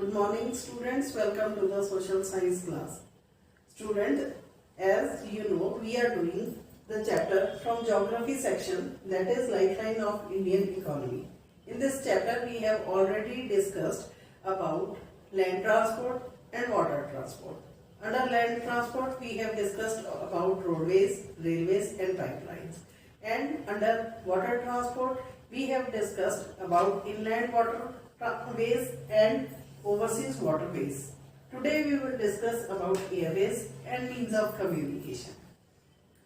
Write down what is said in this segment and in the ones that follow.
Good morning students, welcome to the social science class. Student, as you know, we are doing the chapter from geography section, that is Lifeline of Indian economy. In this chapter we have already discussed about land transport and water transport. Under land transport we have discussed about roadways, railways and pipelines. And under water transport we have discussed about inland waterways and overseas waterways. Today we will discuss about airways and means of communication.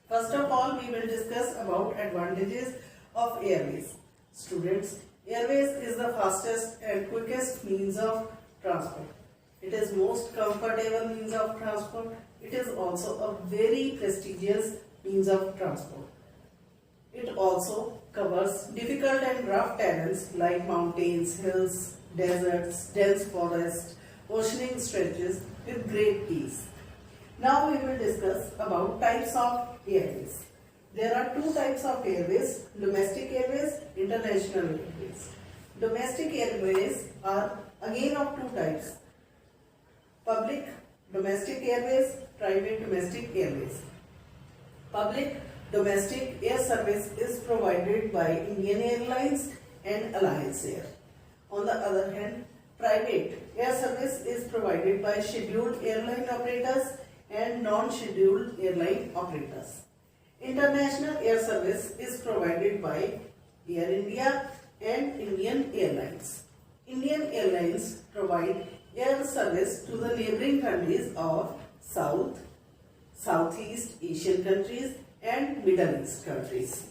First of all, we will discuss about advantages of airways. Students, airways is the fastest and quickest means of transport. It is most comfortable means of transport. It is also a very prestigious means of transport. It also covers difficult and rough terrains like mountains, hills, deserts, dense forests, oceanic stretches with great ease. Now we will discuss about types of airways. There are two types of airways, domestic airways, international airways. Domestic airways are again of two types, public domestic airways, private domestic airways. Public domestic air service is provided by Indian Airlines and Alliance Air. On the other hand, private air service is provided by scheduled airline operators and non-scheduled airline operators. International air service is provided by Air India and Indian Airlines. Indian Airlines provide air service to the neighboring countries of South, Southeast Asian countries and Middle East countries.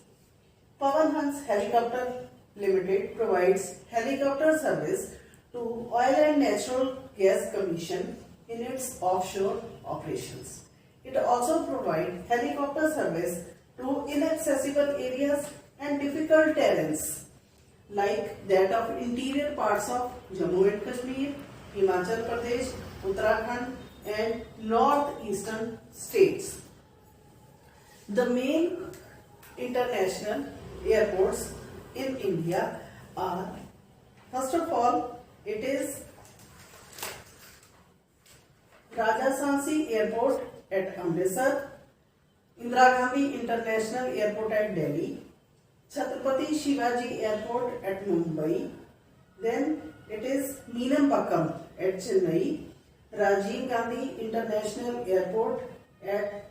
Pawan Hans Helicopter Limited provides helicopter service to Oil and Natural Gas Commission in its offshore operations. It also provides helicopter service to inaccessible areas and difficult terrains like that of interior parts of Jammu and Kashmir, Himachal Pradesh, Uttarakhand and northeastern states. The main international airports in India are, first of all, it is Raja Sansi Airport at Amritsar, Indira Gandhi International Airport at Delhi, Chhatrapati Shivaji Airport at Mumbai, then it is Meenambakkam at Chennai, Rajiv Gandhi International Airport at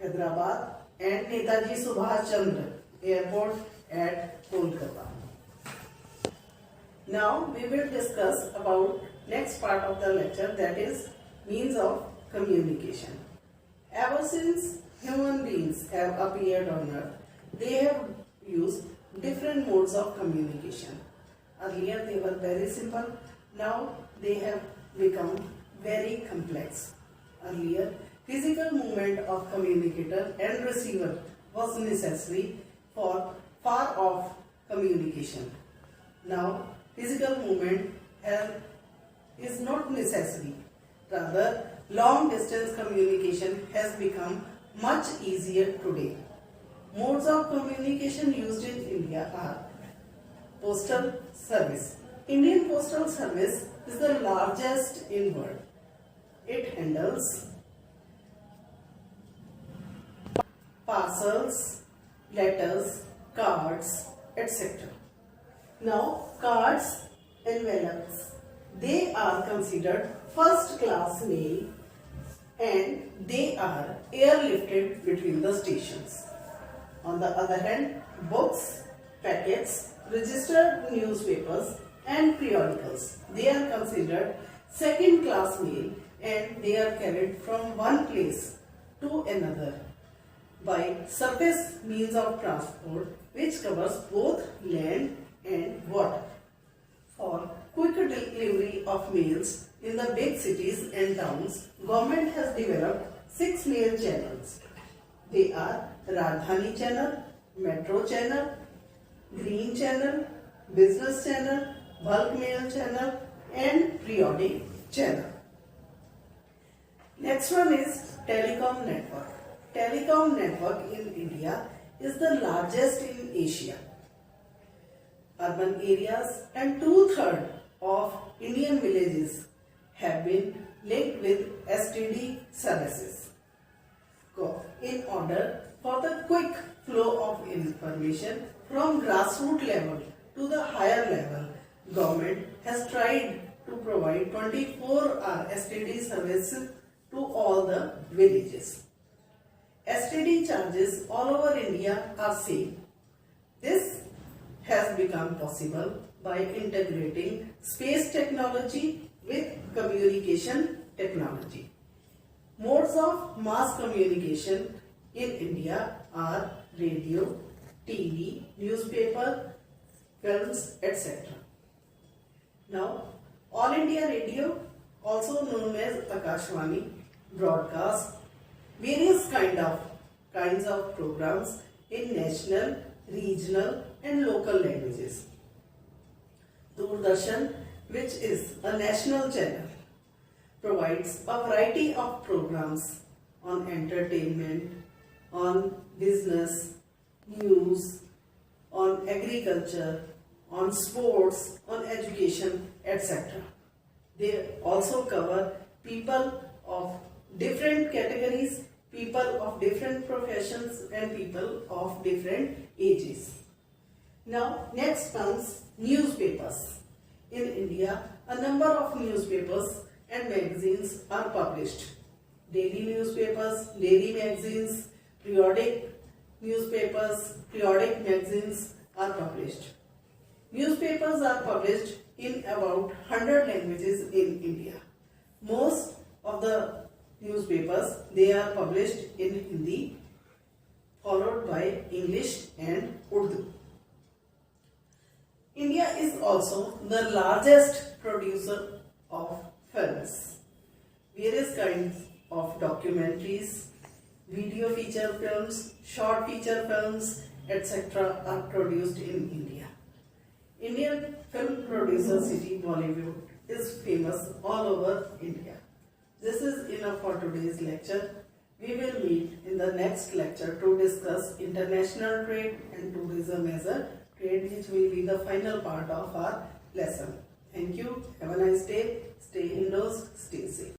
Hyderabad and Netaji Subhash Chandra Airport at Kolkata. Now we will discuss about next part of the lecture, that is means of communication. Ever since human beings have appeared on earth, they have used different modes of communication. Earlier they were very simple, now they have become very complex. Earlier, physical movement of communicator and receiver was necessary for far off communication. Now, physical movement is not necessary. Rather, long distance communication has become much easier today. Modes of communication used in India are postal service. Indian postal service is the largest in world. It handles parcels, letters, cards, etc. Now, cards, envelopes, they are considered first class mail and they are airlifted between the stations. On the other hand, books, packets, registered newspapers and periodicals, they are considered second class mail and they are carried from one place to another by surface means of transport, which covers both land and water. For quick delivery of mails in the big cities and towns, government has developed 6 mail channels. They are Rajdhani channel, Metro channel, Green channel, Business channel, Bulk mail channel and Periodic channel. Next one is telecom network. Telecom network in India is the largest in Asia. Urban areas and 2/3 of Indian villages have been linked with STD services. In order for the quick flow of information from grassroots level to the higher level, government has tried to provide 24-hour STD services to all the villages. STD charges all over India are same. This has become possible by integrating space technology with communication technology. Modes of mass communication in India are radio, TV, newspaper, films, etc. Now, All India Radio, also known as Akashvani, broadcasts various kinds of programs in national, regional and local languages. Doordarshan, which is a national channel, provides a variety of programs on entertainment, on business, news, on agriculture, on sports, on education, etc. They also cover people of different categories, people of different professions and people of different ages. Now, next comes newspapers. In India, a number of newspapers and magazines are published. Daily newspapers, daily magazines, periodic newspapers, periodic magazines are published. Newspapers are published in about 100 languages in India. Most of the newspapers, they are published in Hindi, followed by English and Urdu. India is also the largest producer of films. Various kinds of documentaries, video feature films, short feature films, etc. are produced in India. Indian film producer city Bollywood is famous all over India. This is enough for today's lecture. We will meet in the next lecture to discuss international trade and tourism as a trade, which will be the final part of our lesson. Thank you. Have a nice day. Stay indoors. Stay safe.